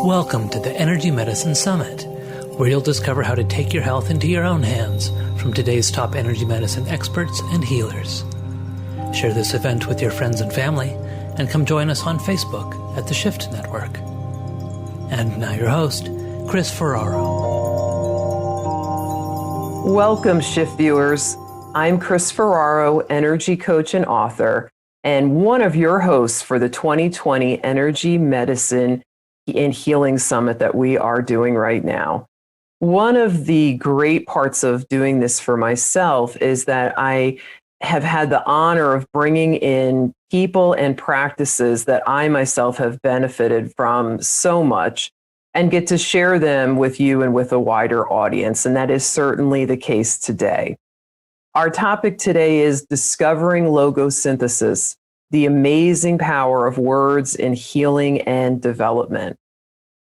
Welcome to the Energy Medicine Summit, where you'll discover how to take your health into your own hands from today's top energy medicine experts and healers. Share this event with your friends and family, and come join us on Facebook at the Shift Network. And now your host, Kris Ferraro. Welcome, Shift viewers. I'm Kris Ferraro, energy coach and author, and one of your hosts for the 2020 Energy Medicine and Healing Summit that we are doing right now. One of the great parts of doing this for myself is that I have had the honor of bringing in people and practices that I myself have benefited from so much and get to share them with you and with a wider audience. And that is certainly the case today. Our topic today is discovering logosynthesis, the amazing power of words in healing and development.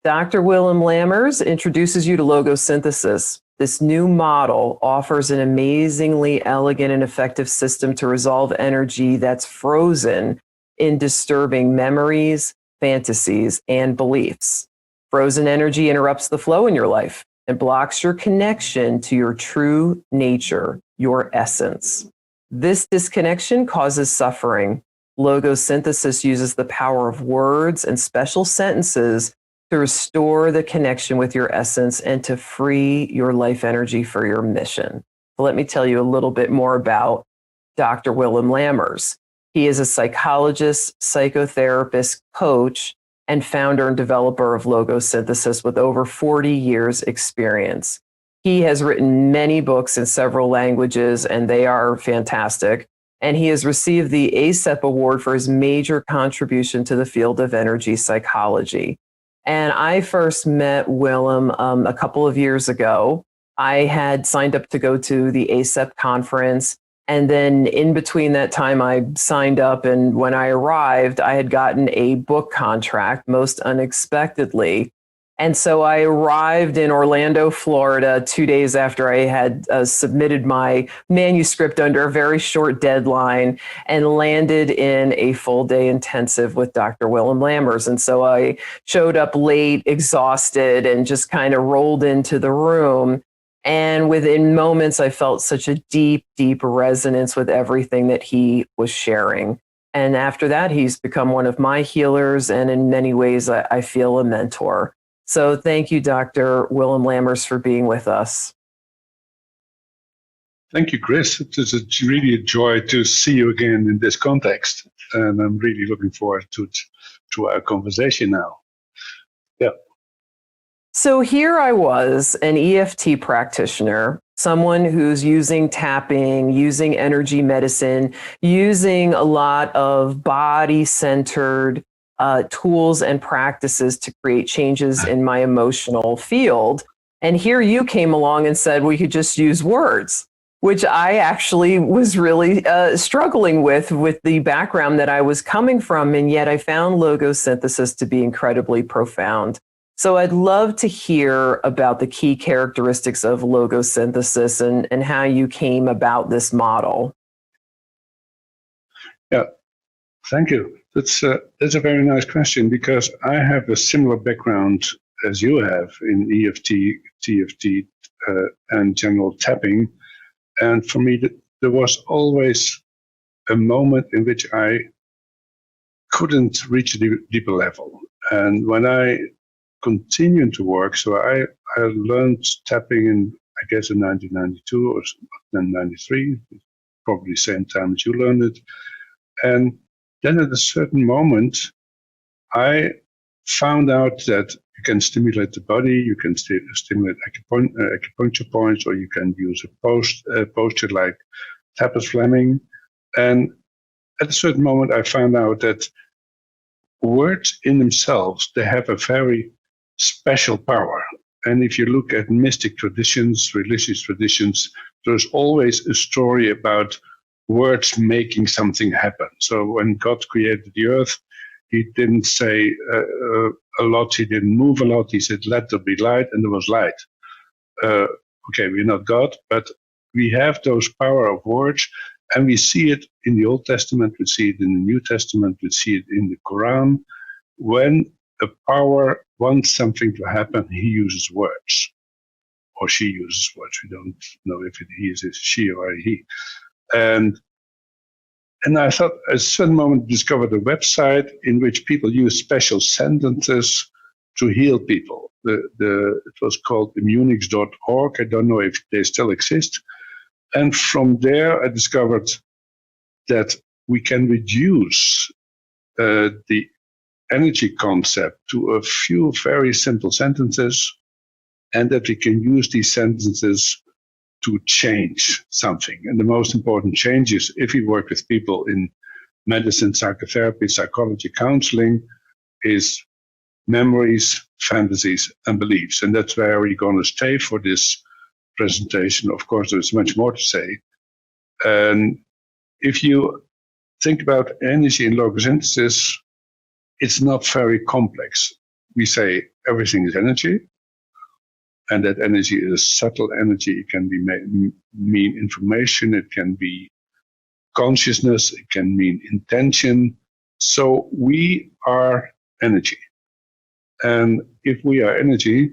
Dr. Willem Lammers introduces you to logosynthesis. This new model offers an amazingly elegant and effective system to resolve energy that's frozen in disturbing memories, fantasies, and beliefs. Frozen energy interrupts the flow in your life and blocks your connection to your true nature, your essence. This disconnection causes suffering. Logosynthesis uses the power of words and special sentences to restore the connection with your essence and to free your life energy for your mission. So let me tell you a little bit more about Dr. Willem Lammers. He is a psychologist, psychotherapist, coach, and founder and developer of Logosynthesis with over 40 years experience. He has written many books in several languages, and they are fantastic. And he has received the ACEP Award for his major contribution to the field of energy psychology. And I first met Willem a couple of years ago. I had signed up to go to the ACEP conference. And then in between that time, I signed up. And when I arrived, I had gotten a book contract most unexpectedly. And so I arrived in Orlando, Florida, 2 days after I had submitted my manuscript under a very short deadline and landed in a full-day intensive with Dr. Willem Lammers. And so I showed up late, exhausted, and just kind of rolled into the room. And within moments, I felt such a deep, deep resonance with everything that he was sharing. And after that, he's become one of my healers, and in many ways, I feel a mentor. So thank you, Dr. Willem Lammers, for being with us. Thank you, Kris. It is really a joy to see you again in this context. And I'm really looking forward to our conversation now. Yeah. So here I was, an EFT practitioner, someone who's using tapping, using energy medicine, using a lot of body-centered tools and practices to create changes in my emotional field. And here you came along and said we could just use words, which I actually was really struggling with the background that I was coming from. And yet I found logosynthesis to be incredibly profound. So I'd love to hear about the key characteristics of logosynthesis and how you came about this model. Yeah, thank you. That's a very nice question, because I have a similar background as you have in EFT, TFT, and general tapping. And for me, there was always a moment in which I couldn't reach a deeper level. And when I continued to work, so I learned tapping in, I guess, in 1992 or then 93, probably the same time as you learned it. And then at a certain moment, I found out that you can stimulate the body, you can stimulate acupuncture points, or you can use a posture like Tappers Fleming. And at a certain moment, I found out that words in themselves, they have a very special power. And if you look at mystic traditions, religious traditions, there's always a story about words making something happen. So when God created the earth, he didn't say a lot, he didn't move a lot, he said, let there be light, and there was light. Okay, we're not God, but we have those power of words, and we see it in the Old Testament, we see it in the New Testament, we see it in the Quran. When a power wants something to happen, he uses words. Or she uses words. We don't know if he is a she or a he. And I thought at a certain moment discovered a website in which people use special sentences to heal people. It was called immunix.org. I don't know if they still exist. And from there, I discovered that we can reduce the energy concept to a few very simple sentences, and that we can use these sentences to change something. And the most important change is, if you work with people in medicine, psychotherapy, psychology, counseling, is memories, fantasies, and beliefs. And that's where we're going to stay for this presentation. Of course, there's much more to say. And if you think about energy in logosynthesis, it's not very complex. We say everything is energy, and that energy is subtle energy. It can be mean information, it can be consciousness, it can mean intention. So we are energy. And if we are energy,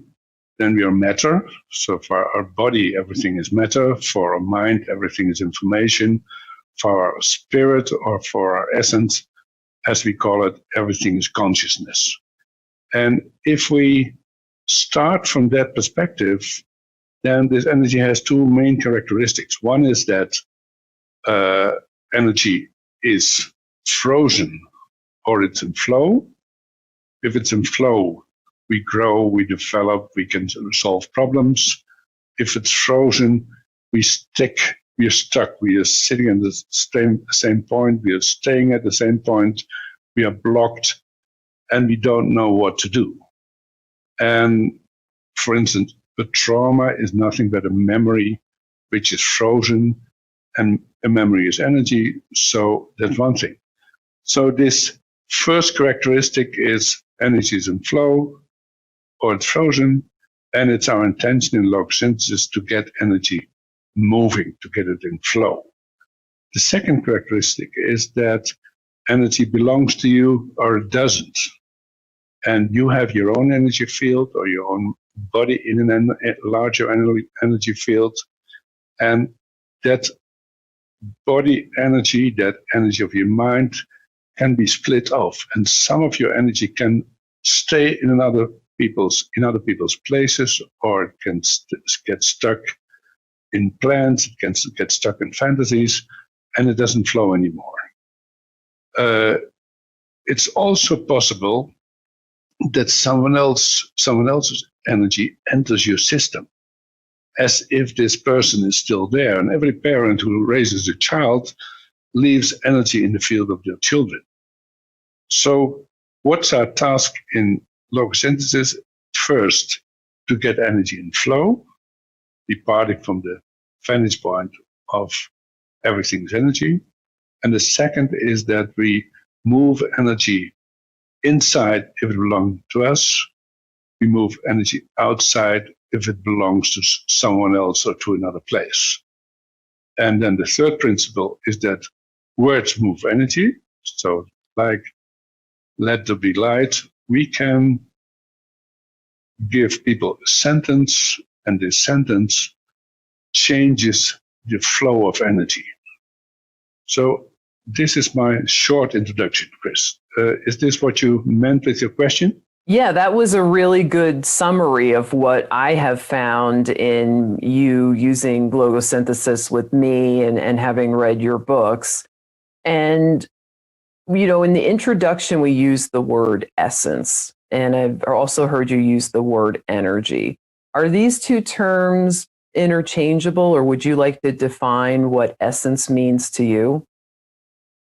then we are matter. So for our body, everything is matter. For our mind, everything is information. For our spirit, or for our essence, as we call it, everything is consciousness. And if we start from that perspective, then this energy has two main characteristics. One is that energy is frozen or it's in flow. If it's in flow, we grow, we develop, we can solve problems. If it's frozen, we are stuck. We are sitting at the same point. We are staying at the same point. We are blocked, and we don't know what to do. And for instance, the trauma is nothing but a memory which is frozen, and a memory is energy. So that's one thing. So this first characteristic is energy is in flow or it's frozen, and it's our intention in logosynthesis to get energy moving, to get it in flow. The second characteristic is that energy belongs to you or it doesn't. And you have your own energy field or your own body in a larger energy field. And that body energy, that energy of your mind, can be split off. And some of your energy can stay in other people's places, or it can get stuck in plans, it can get stuck in fantasies, and it doesn't flow anymore. It's also possible that someone else's energy enters your system, as if this person is still there. And every parent who raises a child leaves energy in the field of their children. So what's our task in logosynthesis? First, to get energy in flow, departing from the vantage point of everything's energy. And the second is that we move energy inside if it belongs to us. We move energy outside if it belongs to someone else or to another place. And then the third principle is that words move energy. So like, let there be light, we can give people a sentence, and this sentence changes the flow of energy. So this is my short introduction, Kris. Is this what you meant with your question? Yeah, that was a really good summary of what I have found in you using logosynthesis with me and having read your books. And, you know, in the introduction, we used the word essence, and I've also heard you use the word energy. Are these two terms interchangeable, or would you like to define what essence means to you?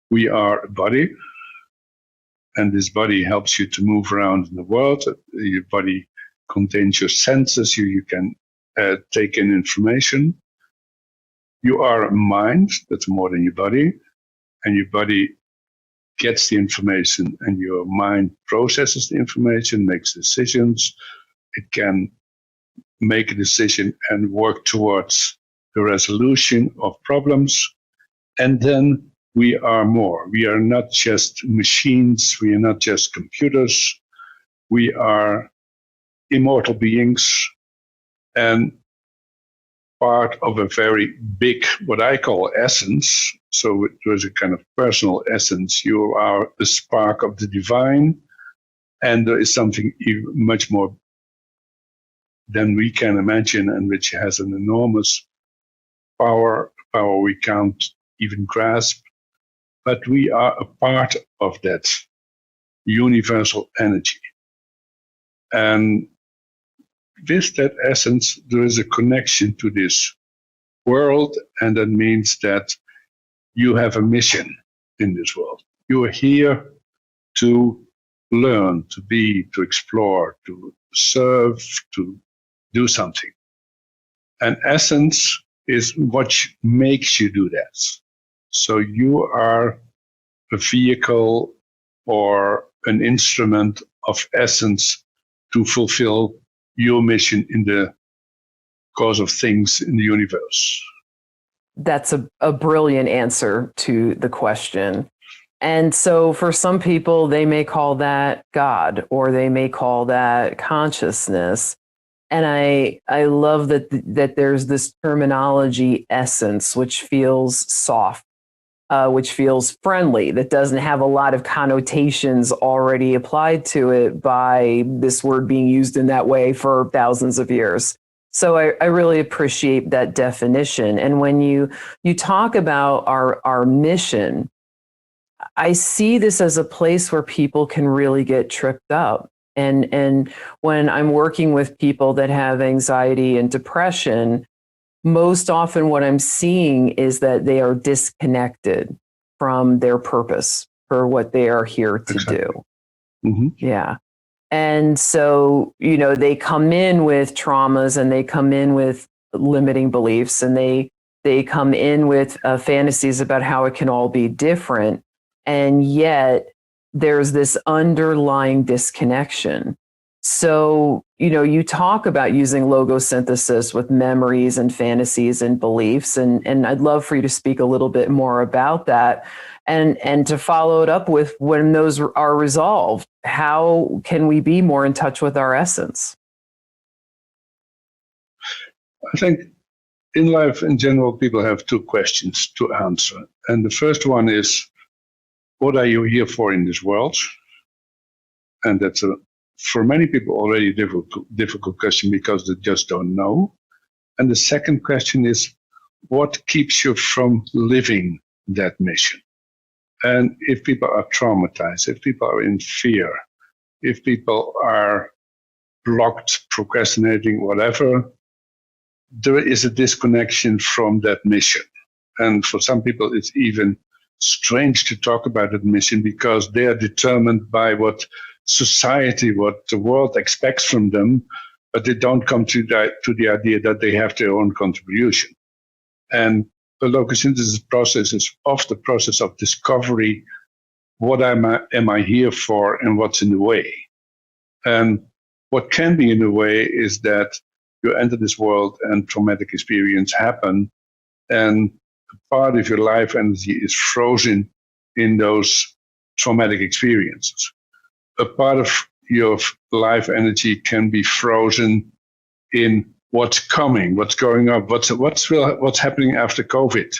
We are a body, and this body helps you to move around in the world. Your body contains your senses. You can take in information. You are a mind, that's more than your body, and your body gets the information, and your mind processes the information, makes decisions. It can make a decision and work towards the resolution of problems. And then we are more. We are not just machines. We are not just computers. we are immortal beings and part of a very big, what I call essence. So there's a kind of personal essence. You are a spark of the divine, and there is something even much more than we can imagine, and which has an enormous power we can't even grasp. But we are a part of that universal energy. And with that essence, there is a connection to this world, and that means that you have a mission in this world. You are here to learn, to be, to explore, to serve, to do something. And essence is what makes you do that. So you are a vehicle or an instrument of essence to fulfill your mission in the course of things in the universe. That's a brilliant answer to the question. And so for some people, they may call that God, or they may call that consciousness. And I love that there's this terminology essence, which feels soft, which feels friendly, that doesn't have a lot of connotations already applied to it by this word being used in that way for thousands of years. So I really appreciate that definition. And when you talk about our mission, I see this as a place where people can really get tripped up. And when I'm working with people that have anxiety and depression, most often what I'm seeing is that they are disconnected from their purpose for what they are here to do. Mm-hmm. Yeah. And so, they come in with traumas, and they come in with limiting beliefs, and they come in with fantasies about how it can all be different. And yet there's this underlying disconnection. So, you talk about using logosynthesis with memories and fantasies and beliefs, and I'd love for you to speak a little bit more about that, and to follow it up with, when those are resolved, how can we be more in touch with our essence? I think in life in general, people have two questions to answer. And the first one is, what are you here for in this world? And that's for many people already difficult question, because they just don't know. And the second question is, what keeps you from living that mission? And if people are traumatized, if people are in fear, if people are blocked, procrastinating, whatever, there is a disconnection from that mission. And for some people, it's even strange to talk about that mission, because they are determined by what society, what the world expects from them, but they don't come to the idea that they have their own contribution. And the logosynthesis process is often the process of discovery. What am I here for, and what's in the way? And what can be in the way is that you enter this world and traumatic experience happen, and part of your life energy is frozen in those traumatic experiences. A part of your life energy can be frozen in what's coming, what's going up, what's happening after COVID,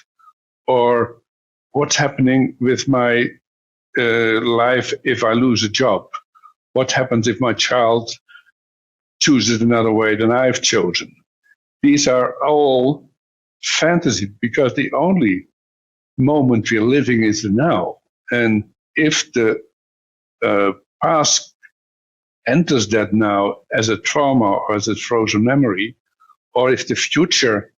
or what's happening with my life if I lose a job. What happens if my child chooses another way than I've chosen? These are all fantasy, because the only moment we're living is the now. And if the past enters that now as a trauma or as a frozen memory, or if the future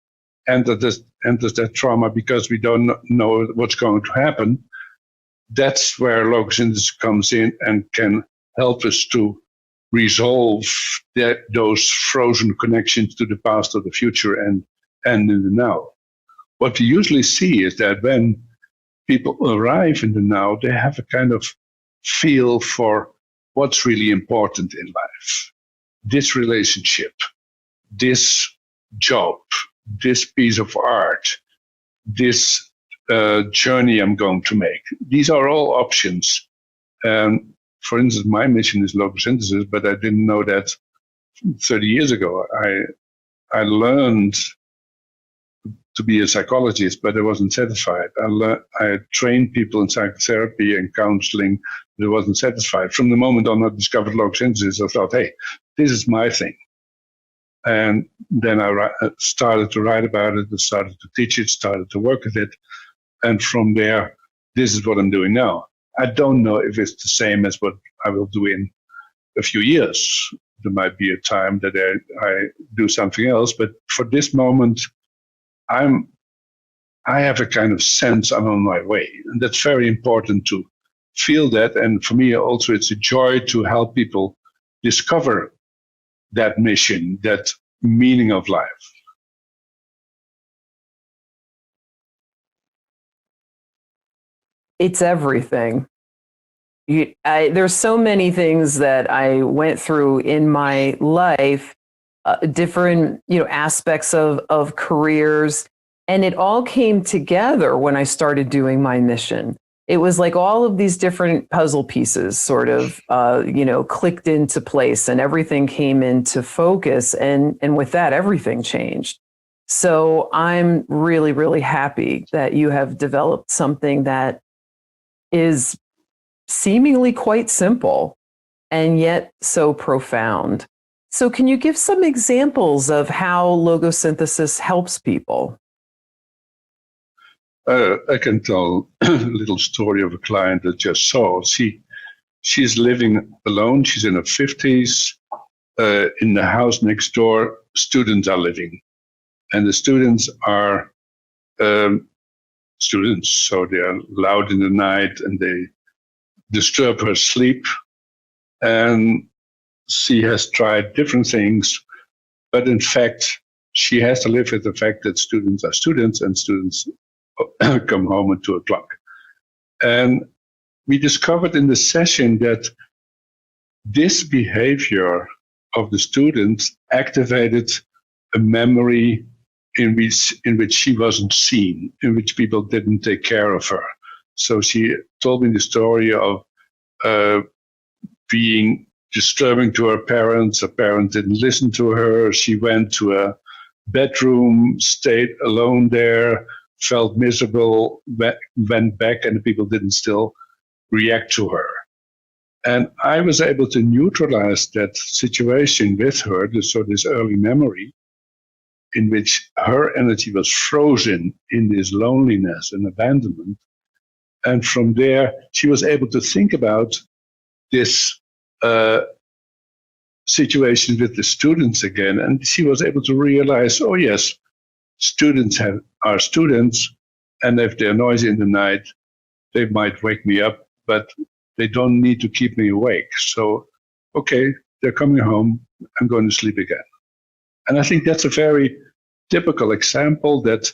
enters that trauma because we don't know what's going to happen, that's where logosynthesis comes in and can help us to resolve those frozen connections to the past or the future and in the now. What we usually see is that when people arrive in the now, they have a kind of feel for what's really important in life. This relationship, this job, this piece of art, this journey I'm going to make. These are all options. for instance, my mission is logosynthesis, but I didn't know that 30 years ago. I learned to be a psychologist, but I wasn't satisfied. I trained people in psychotherapy and counseling, but I wasn't satisfied. From the moment on I discovered logosynthesis, I thought, hey, this is my thing. And then I started to write about it, started to teach it, started to work with it. And from there, this is what I'm doing now. I don't know if it's the same as what I will do in a few years. There might be a time that I do something else, but for this moment, I have a kind of sense I'm on my way. And that's very important to feel that. And for me also, it's a joy to help people discover that mission, that meaning of life. It's everything. There's so many things that I went through in my life, different aspects of careers, and it all came together when I started doing my mission. It was like all of these different puzzle pieces sort of clicked into place, and everything came into focus, and with that, everything changed. So I'm really, really happy that you have developed something that is seemingly quite simple and yet so profound. So can you give some examples of how logosynthesis helps people? I can tell a little story of a client that just saw. She's living alone. She's in her 50s. In the house next door, students are living. And the students are students, so they are loud in the night and they disturb her sleep. And she has tried different things, but in fact, she has to live with the fact that students are students and students come home at 2:00. And we discovered in the session that this behavior of the students activated a memory in which she wasn't seen, in which people didn't take care of her. So she told me the story of being disturbing to her parents. Her parents didn't listen to her. She went to a bedroom, stayed alone there, felt miserable, went back, and the people didn't still react to her. And I was able to neutralize that situation with her, so this early memory, in which her energy was frozen in this loneliness and abandonment. And from there, she was able to think about this situation with the students again. And she was able to realize, oh yes, students are students, and if they're noisy in the night, they might wake me up, but they don't need to keep me awake. So, okay, they're coming home, I'm going to sleep again. And I think that's a very typical example that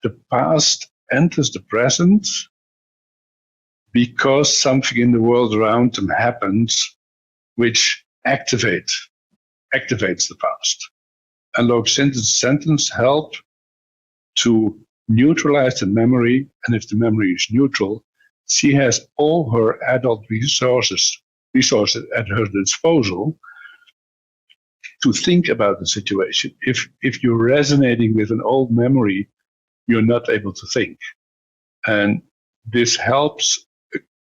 the past enters the present because something in the world around them happens which activates the past. And logosynthesis sentence help to neutralize the memory, and if the memory is neutral, she has all her adult resources at her disposal to think about the situation. If you're resonating with an old memory, you're not able to think. And this helps,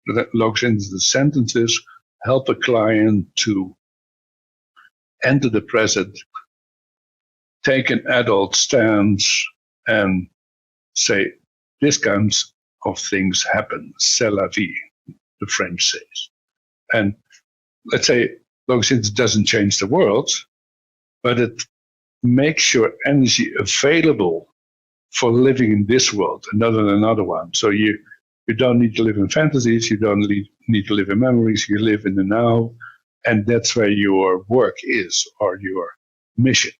logosynthesis sentences help a client to enter the present, take an adult stance, and say, this kinds of things happen. C'est la vie, the French says. And let's say logosynthesis doesn't change the world, but it makes your energy available for living in this world and not in another one. So you don't need to live in fantasies, you don't need to live in memories, you live in the now, and that's where your work is, or your mission.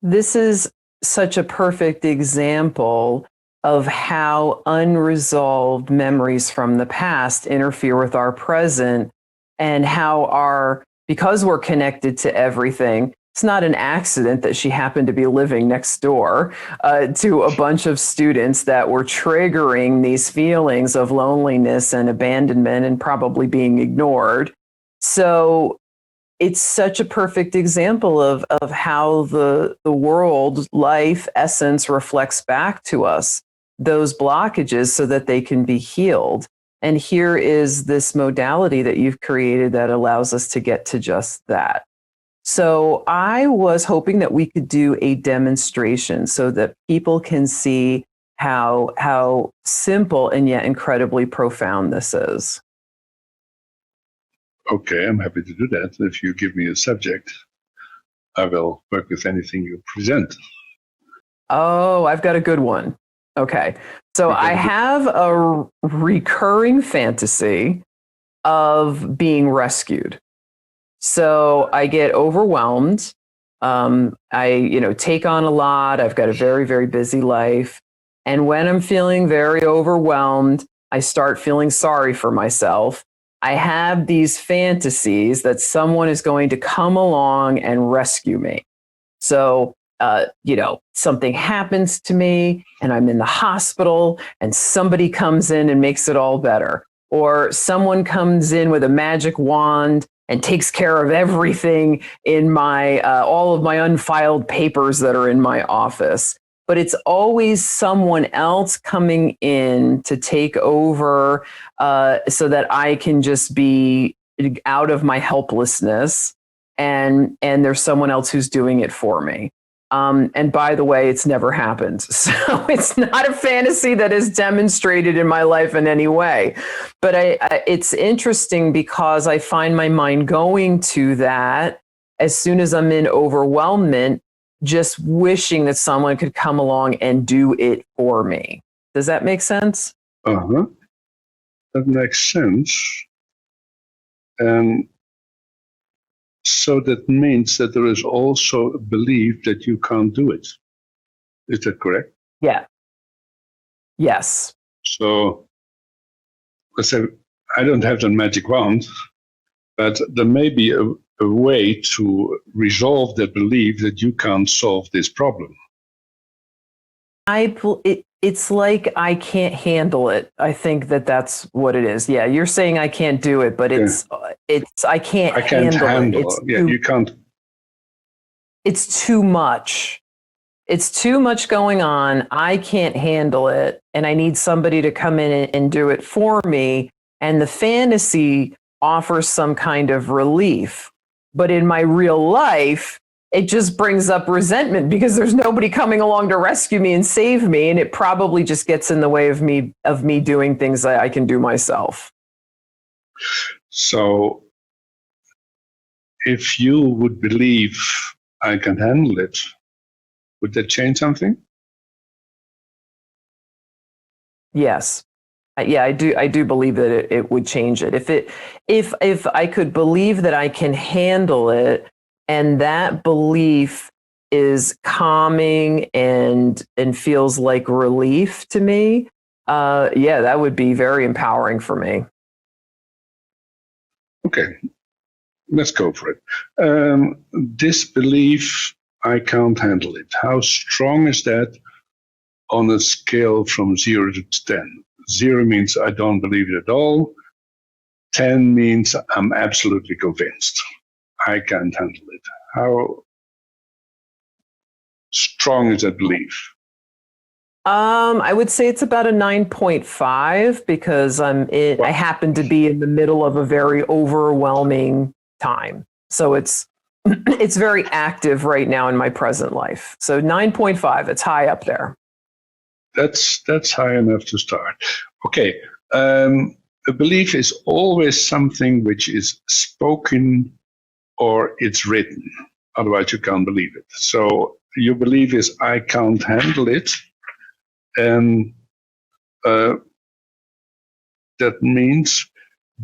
This is such a perfect example of how unresolved memories from the past interfere with our present, and how because we're connected to everything, it's not an accident that she happened to be living next door to a bunch of students that were triggering these feelings of loneliness and abandonment and probably being ignored. So it's such a perfect example of how the world, life, essence reflects back to us those blockages so that they can be healed. And here is this modality that you've created that allows us to get to just that. So I was hoping that we could do a demonstration so that people can see how simple and yet incredibly profound this is. Okay, I'm happy to do that. If you give me a subject, I will work with anything you present. Oh, I've got a good one. Okay. So I have a recurring fantasy of being rescued. So I get overwhelmed. I take on a lot. I've got a very, very busy life. And when I'm feeling very overwhelmed, I start feeling sorry for myself. I have these fantasies that someone is going to come along and rescue me. So, something happens to me and I'm in the hospital and somebody comes in and makes it all better. Or someone comes in with a magic wand and takes care of everything in my all of my unfiled papers that are in my office. But it's always someone else coming in to take over so that I can just be out of my helplessness, and there's someone else who's doing it for me. And by the way, it's never happened. So it's not a fantasy that is demonstrated in my life in any way. But it's interesting because I find my mind going to that as soon as I'm in overwhelmment, just wishing that someone could come along and do it for me. Does that make sense? Uh-huh. That makes sense. And so that means that there is also a belief that you can't do it. Is that correct? Yeah. Yes. So let's say I don't have the magic wand, but there may be a way to resolve that belief that you can't solve this problem. It's like I can't handle it. I think that's what it is. Yeah, you're saying I can't do it, but it's I can't handle it. You can't. It's too much. It's too much going on. I can't handle it, and I need somebody to come in and do it for me. And the fantasy offers some kind of relief. But in my real life, it just brings up resentment because there's nobody coming along to rescue me and save me. And it probably just gets in the way of me doing things that I can do myself. So if you would believe I can handle it, would that change something? Yes. Yeah, I do believe that it would change it. If I could believe that I can handle it, and that belief is calming and feels like relief to me, that would be very empowering for me. Okay, let's go for it. This belief, I can't handle it. How strong is that on a scale from 0 to 10? 0 means I don't believe it at all. 10 means I'm absolutely convinced. I can't handle it. How strong is that belief? I would say it's about a 9.5 because I happen to be in the middle of a very overwhelming time. So it's very active right now in my present life. So 9.5, it's high up there. That's high enough to start. Okay. A belief is always something which is spoken or it's written. Otherwise, you can't believe it. So your belief is, I can't handle it. And that means,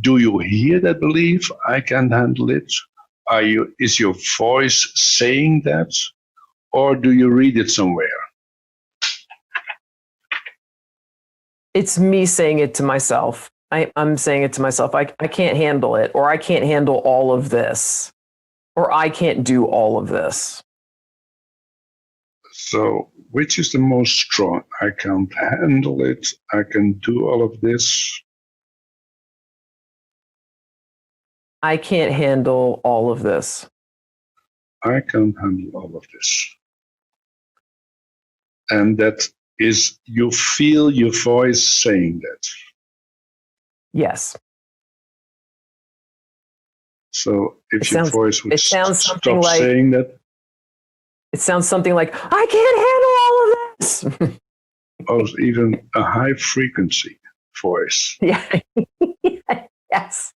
do you hear that belief? I can't handle it. Is your voice saying that? Or do you read it somewhere? It's me saying it to myself. I'm saying it to myself. I can't handle it, or I can't handle all of this, Or I can't do all of this. So, which is the most strong? I can't handle it. I can do all of this. I can't handle all of this. I can't handle all of this. And that is, you feel your voice saying that. Yes. So if your voice would stop like, saying that. It sounds something like, I can't handle all of this. Or even a high frequency voice. Yeah. Yes.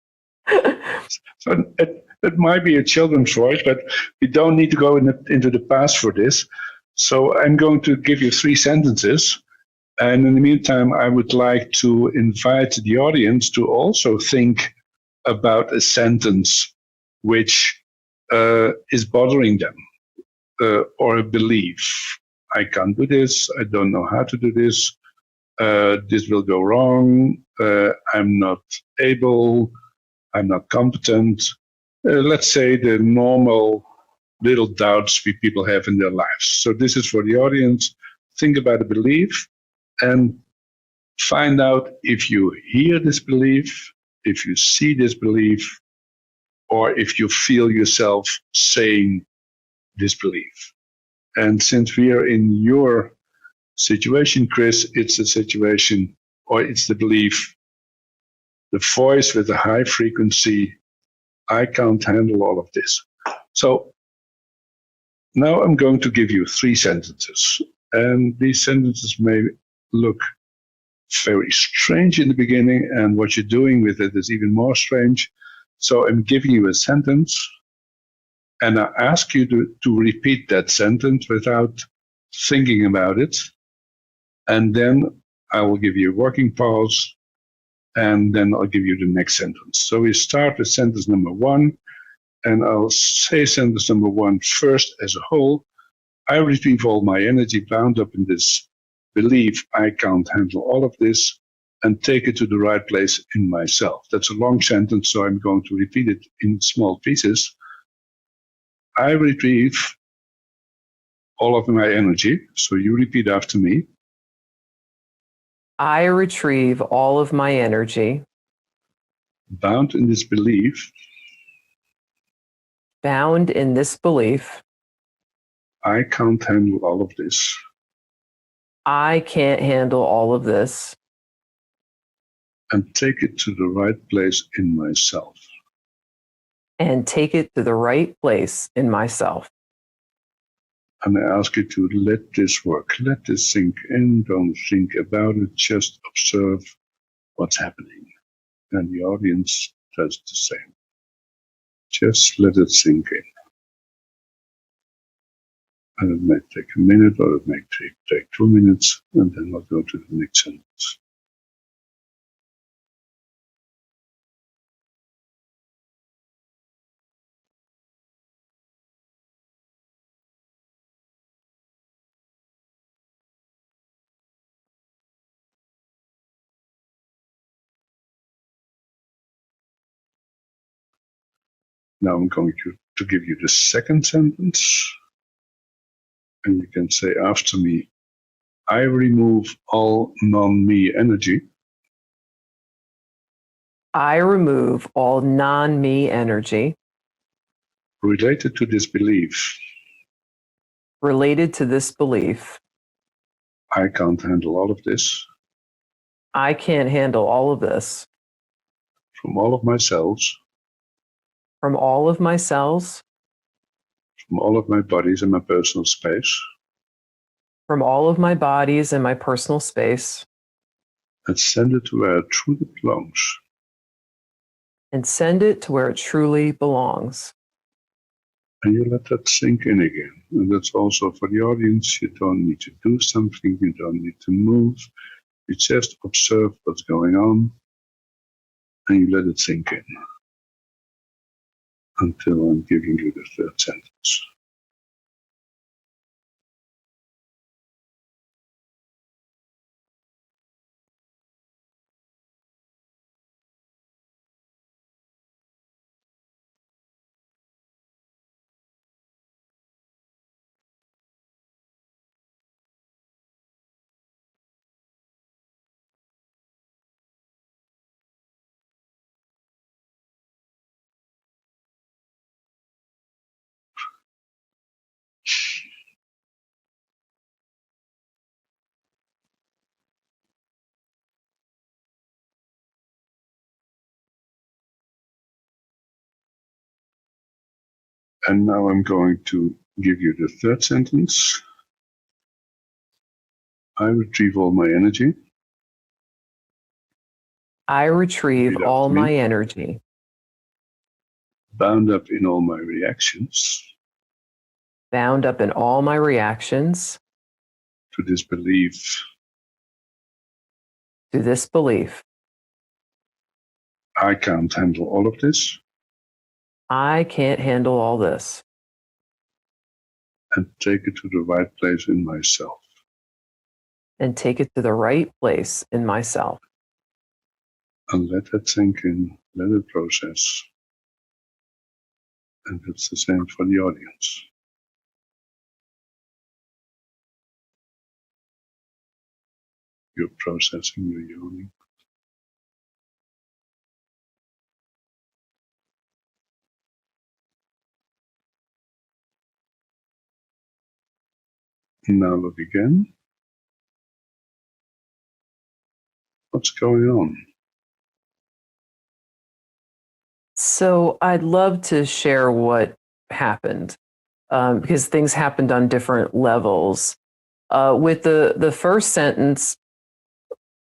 So it might be a children's voice, but we don't need to go into the past for this. So I'm going to give you 3 sentences. And in the meantime, I would like to invite the audience to also think about a sentence which is bothering them, or a belief. I can't do this. I don't know how to do this. This will go wrong. I'm not able. I'm not competent. Let's say the normal little doubts people have in their lives. So this is for the audience. Think about a belief and find out if you hear this belief, if you see this belief, or if you feel yourself saying this belief. And since we are in your situation, Kris, it's a situation, or it's the belief, the voice with a high frequency, I can't handle all of this. So now I'm going to give you 3 sentences. And these sentences may look very strange in the beginning, and what you're doing with it is even more strange. So I'm giving you a sentence, and I ask you to repeat that sentence without thinking about it. And then I will give you a working pause, and then I'll give you the next sentence. So we start with sentence number 1, and I'll say sentence number 1 first as a whole. I retrieve all my energy bound up in this belief I can't handle all of this, and take it to the right place in myself. That's a long sentence, so I'm going to repeat it in small pieces. I retrieve all of my energy. So you repeat after me. I retrieve all of my energy. Bound in this belief. Bound in this belief. I can't handle all of this. I can't handle all of this. And take it to the right place in myself. And take it to the right place in myself. And I ask you to let this work. Let this sink in. Don't think about it. Just observe what's happening. And the audience does the same. Just let it sink in. And it may take a minute, or it may take 2 minutes, and then I'll go to the next sentence. Now I'm going to give you the second sentence. And you can say after me, I remove all non-me energy. I remove all non-me energy. Related to this belief. Related to this belief. I can't handle all of this. I can't handle all of this. From all of my cells. From all of my cells. From all of my bodies and my personal space. From all of my bodies and my personal space. And send it to where it truly belongs. And send it to where it truly belongs. And you let that sink in again. And that's also for the audience. You don't need to do something. You don't need to move. You just observe what's going on. And you let it sink in. Until I'm giving you the third sentence. And now I'm going to give you the third sentence. I retrieve all my energy. I retrieve Repeat all after me. my energy, Bound up in all my reactions bound up in all my reactions to this belief. to this belief. I can't handle all of this. I can't handle all this. And take it to the right place in myself. And take it to the right place in myself. And let that sink in, let it process. And it's the same for the audience. You're processing, you're yawning. Now look again. What's going on? So I'd love to share what happened, because things happened on different levels. With the first sentence,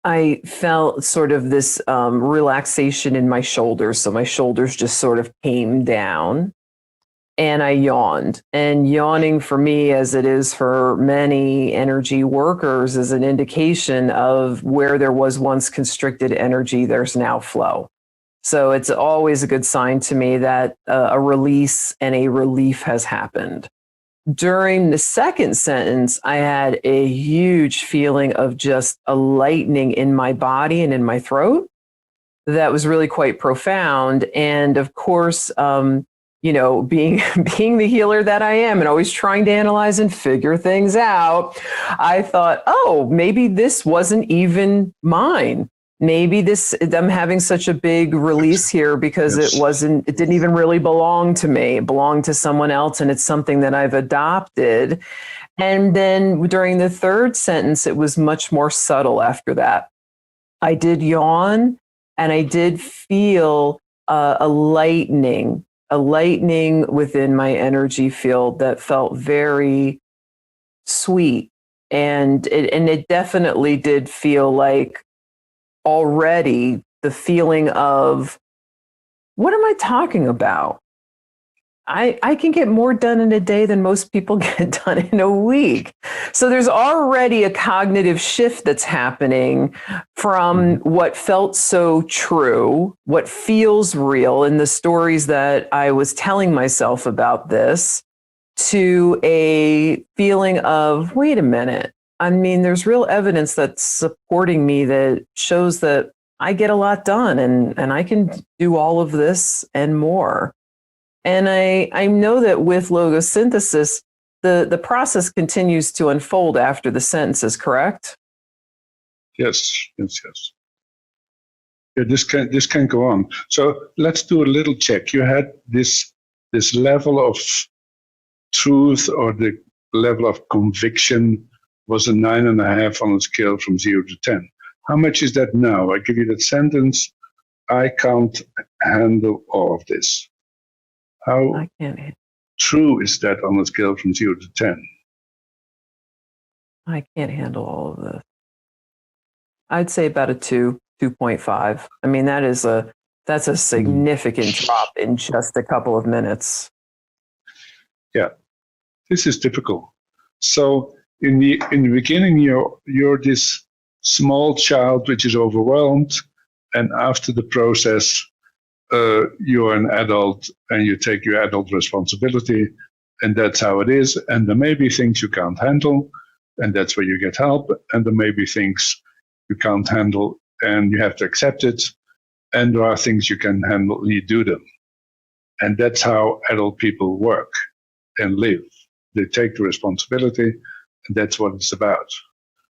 I felt sort of this relaxation in my shoulders. So my shoulders just sort of came down and I yawned. And yawning for me, as it is for many energy workers, is an indication of where there was once constricted energy, there's now flow. So it's always a good sign to me that a release and a relief has happened. During the second sentence, I had a huge feeling of just a lightening in my body and in my throat. That was really quite profound. And of course, being the healer that I am and always trying to analyze and figure things out, I thought, oh, maybe this wasn't even mine. Maybe I'm having such a big release here because Yes. it didn't even really belong to me. It belonged to someone else, and it's something that I've adopted. And then during the third sentence, it was much more subtle after that. I did yawn, and I did feel a lightening within my energy field that felt very sweet. And it definitely did feel like already the feeling of, what am I talking about? I can get more done in a day than most people get done in a week. So there's already a cognitive shift that's happening from what felt so true, what feels real in the stories that I was telling myself about this, to a feeling of, wait a minute. I mean, there's real evidence that's supporting me that shows that I get a lot done and I can do all of this and more. And I know that with logosynthesis, the process continues to unfold after the sentences, correct? Yes. Yeah, this can go on. So let's do a little check. You had this level of truth, or the level of conviction, was a 9.5 on a scale from 0 to 10. How much is that now? I give you that sentence. I can't handle all of this. How I can't. true is that on a scale from 0 to 10? I can't handle all of this. I'd say about a 2.5. I mean, that's a significant drop in just a couple of minutes. Yeah, this is difficult. So in the beginning, you're this small child which is overwhelmed, and after the process, you're an adult and you take your adult responsibility, and that's how it is. And there may be things you can't handle, and that's where you get help. And there may be things you can't handle, and you have to accept it. And there are things you can handle, and you do them. And that's how adult people work and live. They take the responsibility, and that's what it's about.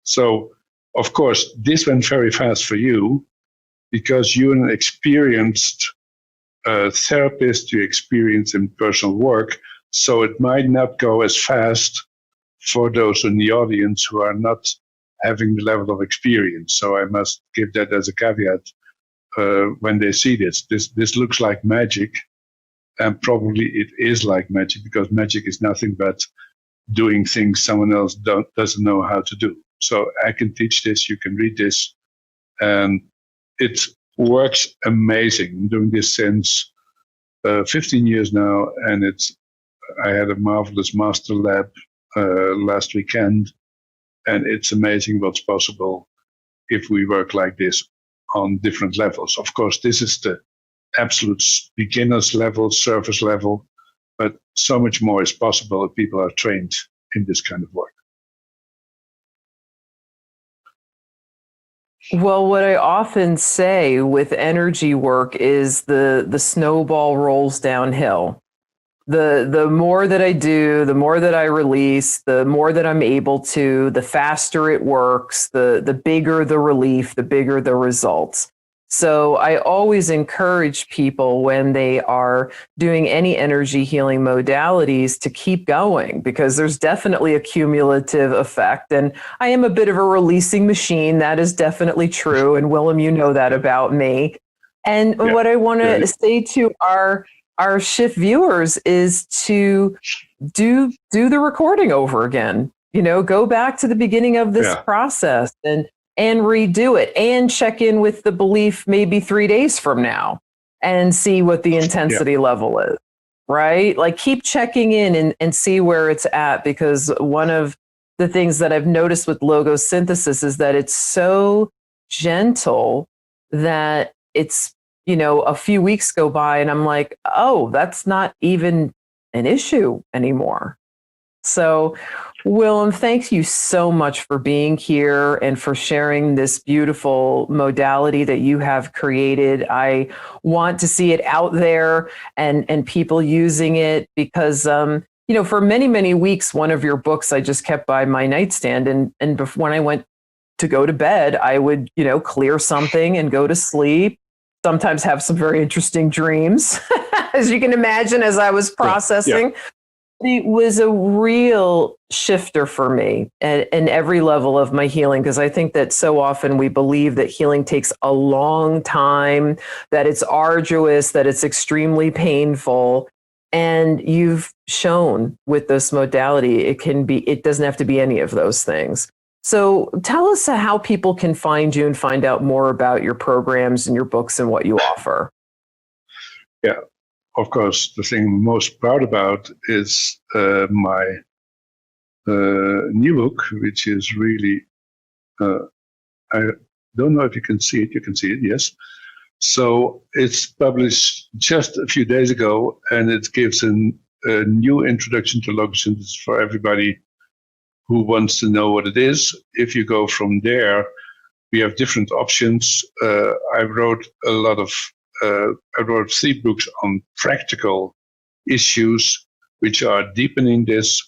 So, of course, this went very fast for you because you're an experienced therapist, you experience in personal work. So it might not go as fast for those in the audience who are not having the level of experience. So I must give that as a caveat when they see this. This looks like magic, And probably it is like magic, because magic is nothing but doing things someone else doesn't know how to do. So I can teach this, you can read this, and it works amazing. I'm doing this since 15 years now, and I had a marvelous master lab last weekend, and it's amazing what's possible if we work like this on different levels. Of course, this is the absolute beginner's level, surface level, but so much more is possible if people are trained in this kind of work. Well, what I often say with energy work is the snowball rolls downhill. The more that I do, the more that I release, the more that I'm able to, the faster it works, the bigger the relief, the bigger the results. So I always encourage people when they are doing any energy healing modalities to keep going, because there's definitely a cumulative effect. And I am a bit of a releasing machine. That is definitely true. And Willem, you know that about me. And what I want to say to our shift viewers is to do the recording over again. Go back to the beginning of this process and redo it, and check in with the belief maybe 3 days from now and see what the intensity level is, right? Like, keep checking in and see where it's at, because one of the things that I've noticed with Logosynthesis is that it's so gentle that it's, a few weeks go by and I'm like, oh, that's not even an issue anymore. So, Willem, thank you so much for being here and for sharing this beautiful modality that you have created. I want to see it out there and people using it, because, for many, many weeks, one of your books I just kept by my nightstand. And when I went to go to bed, I would, clear something and go to sleep. Sometimes have some very interesting dreams, as you can imagine, as I was processing. Yeah. It was a real shifter for me at every level of my healing, because I think that so often we believe that healing takes a long time, that it's arduous, that it's extremely painful. And you've shown with this modality, it doesn't have to be any of those things. So tell us how people can find you and find out more about your programs and your books and what you offer. Yeah. Of course, the thing I'm most proud about is my new book, which is really, I don't know if you can see it. You can see it, yes. So it's published just a few days ago, and it gives a new introduction to logosynthesis for everybody who wants to know what it is. If you go from there, we have different options. I wrote 3 books on practical issues which are deepening this.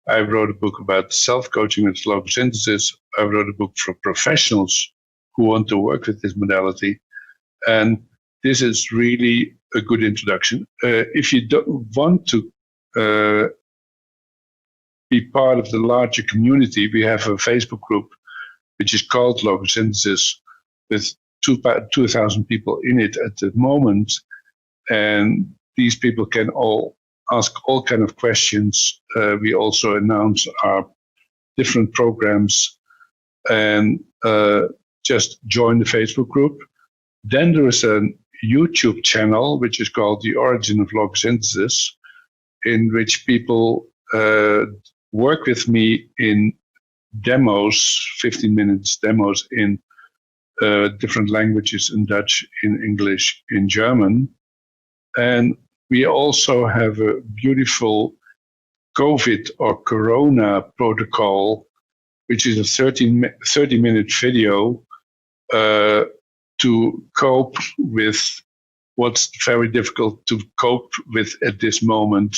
I wrote a book about self-coaching with logosynthesis. I wrote a book for professionals who want to work with this modality. And this is really a good introduction. If you don't want to be part of the larger community, we have a Facebook group which is called Logosynthesis, with 2,000 people in it at the moment, and these people can all ask all kind of questions. We also announce our different programs, and just join the Facebook group. Then there is a YouTube channel which is called The Origin of Logosynthesis, in which people work with me in demos, 15 minutes demos in different languages, in Dutch, in English, in German. And we also have a beautiful COVID or Corona protocol, which is a 30-minute video to cope with what's very difficult to cope with at this moment,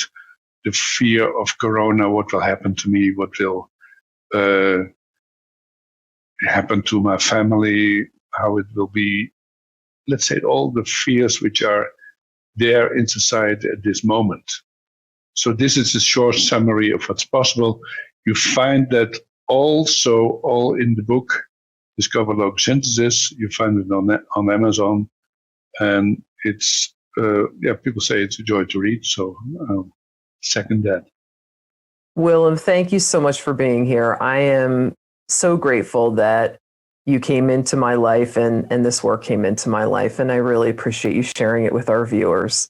the fear of Corona, what will happen to me, what will happen to my family, how it will be, let's say, all the fears which are there in society at this moment. So this is a short summary of what's possible. You find that also all in the book, Discover Logosynthesis. You find it on Amazon, and it's people say it's a joy to read, so second that. Willem, thank you so much for being here. I am so grateful that you came into my life and this work came into my life, and I really appreciate you sharing it with our viewers.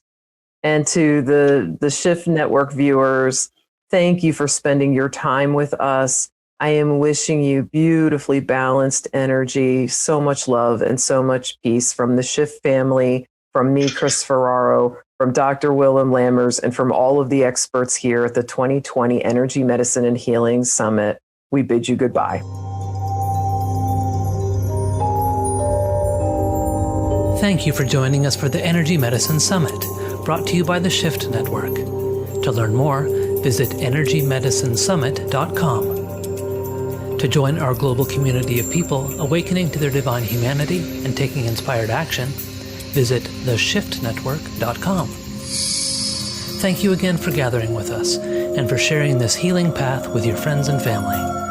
And to the Shift Network viewers, thank you for spending your time with us. I am wishing you beautifully balanced energy, so much love and so much peace from the Shift family, from me, Kris Ferraro, from Dr. Willem Lammers, and from all of the experts here at the 2020 Energy Medicine and Healing Summit. We bid you goodbye. Thank you for joining us for the Energy Medicine Summit, brought to you by the Shift Network. To learn more, visit energymedicinesummit.com. To join our global community of people awakening to their divine humanity and taking inspired action, visit theshiftnetwork.com. Thank you again for gathering with us and for sharing this healing path with your friends and family.